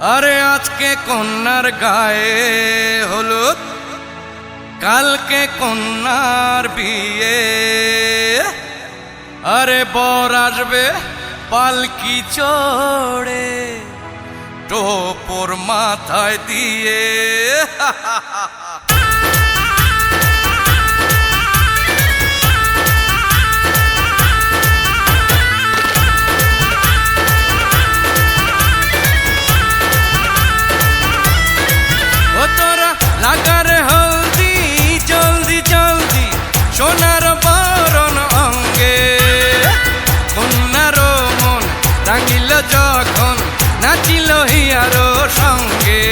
আরে আজকে কন্যার গায়ে হলুদ, কালকে কন্যার বিয়ে। আরে বর আসবে পালকি চড়ে, টোপর মাথায় দিয়ে। লাগারে হলদি জলদি জলদি, সোনার বরণ অঙ্গে। কন্যার মন রাঙিল যখন, নাচিল হিয়ারো সঙ্গে।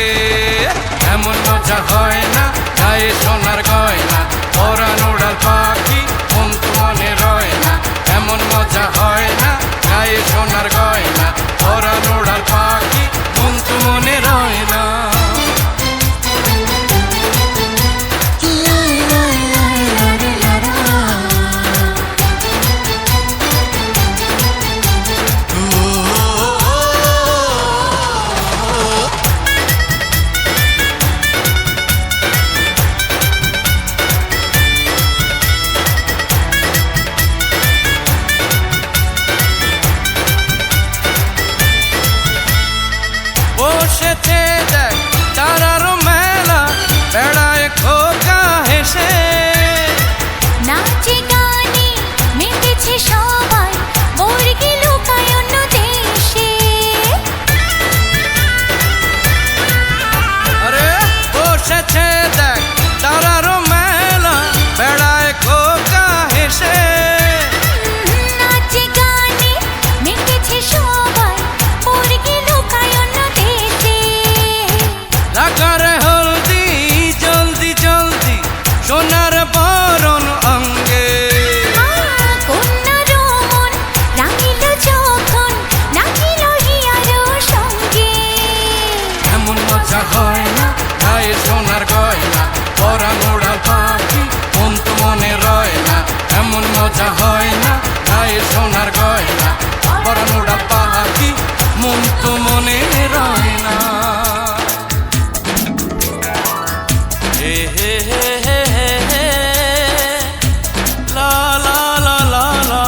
এমন মজা হয় না গায়ে সোনার গয়না, পরাণ উড়াল পাখি মন তো মনে রয় না। এমন মজা হয় না গায়ে সোনার গয়না, পরাণ উড়াল পাখি মন তো মনে রয় না। বসেছে দেখ তারার মেলা, বেড়ায় খোকা হেসে। নাচে গানে মেতেছে সবাই, বর্গি লুকায় অন্য দেশে। আরে বসেছে দেখ তারার মেলা, বেড়ায় খোকা হেসে। নাচে গানে মেতেছে সবাই, বর্গি লুকায় অন্য দেশে। লাগারে হলদি জলদি জলদি, সোনার বরণ অঙ্গে। কন্যার মন রাঙিল যখন, নাচিল হিয়ারো সঙ্গে। এমন মজা হয় না গায়ে সোনার গয়না, পরাণ উড়াল পাখি মন তো মনে রয় না। এমন মজা হয় না গায়ে সোনার গয়না, পরাণ উড়াল পাখি মন তো মনে রয় না। হে হে হে হে হে হে, লা লা লা লা লা,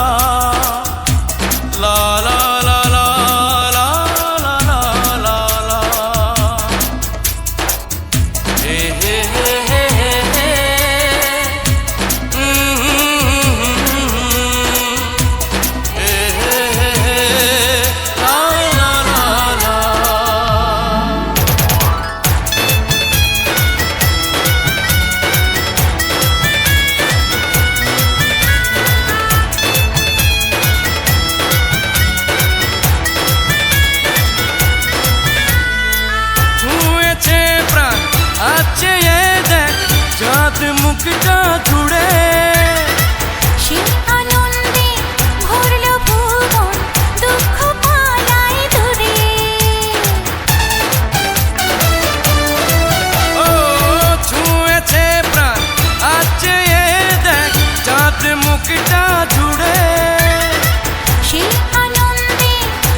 লা লা লা লা লা লা লা লা। হে হে হে হে হে হে, হে হে হে হে, লা লা লা লা। ছুঁয়েছে প্রাণ আছে এ দেখ, চাঁদ মুখটা জুড়ে। সে আনন্দে ভরল ভুবন, দুঃখ পালায় দূরে। ও ছুঁয়েছে প্রাণ আছে এ দেখ, চাঁদ মুখটা জুড়ে। সে আনন্দে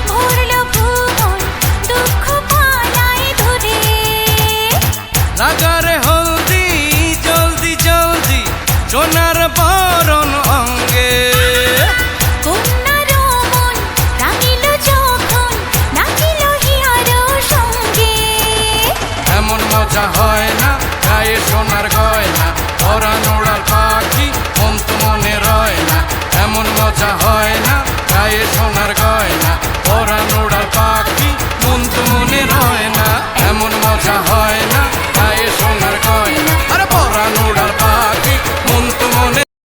ভরল ভুবন, দুঃখ পালায় দূরে। লাগারে হলদি জলদি জলদি, সোনার বরণ অঙ্গে। কন্যার মন রাঙিল যখন, নাচিল হিয়ারো সঙ্গে। এমন মজা হয় না গায়ে সোনার গয়না, পরাণ উড়াল পাখি মন তো মনে রয় না। এমন মজা হয় না গায়ে সোনার গয়না, পরাণ উড়াল পাখি মন তো মনে রয় না। এমন মজা হয়